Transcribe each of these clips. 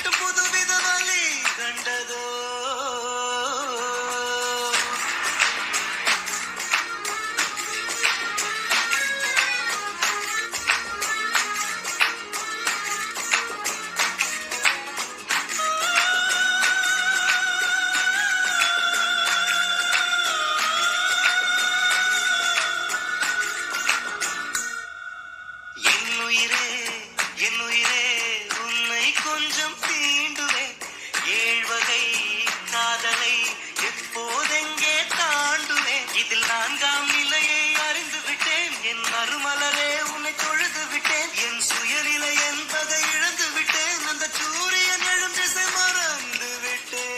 மட்டும் புதுவித வழி கண்டதோ. என் உயிரே உன்னை கொஞ்சம் தீண்டுவேன். ஏழ்வகை காதலை எப்போதெங்கே தாண்டுவேன். இதில் 4ஆம் நிலையை அறிந்து விட்டேன். என் மறுமலரே உன்னை தொழுது விட்டேன். என் சுயநிலை என்பதை இழந்து விட்டேன். அந்த சூரியன் எழும் திசை மறந்து விட்டேன்.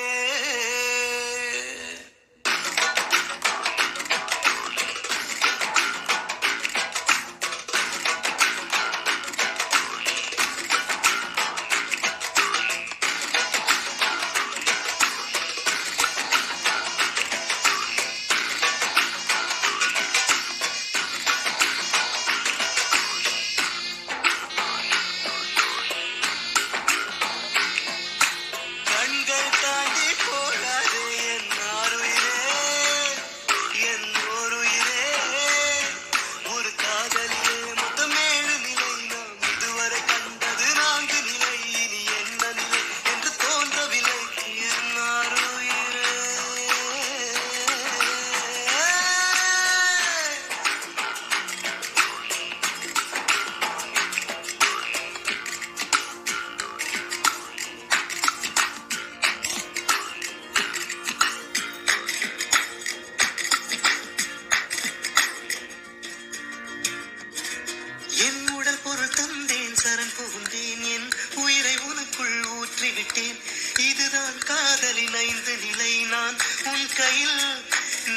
என் உடல் பொருள் தந்தேன், சரண் புகுந்தேன், என் உயிரை உனக்குள் ஊற்றிவிட்டேன். இதுதான் காதலின் 5 நிலை, நான் உன் கையில்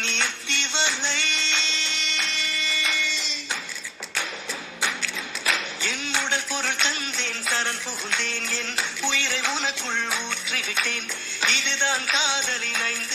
நீர்த்தி வலை. என் உடல் பொருள் தந்தேன், சரண் புகுந்தேன், என் உயிரை உனக்குள் ஊற்றிவிட்டேன். இதுதான் காதலின் 5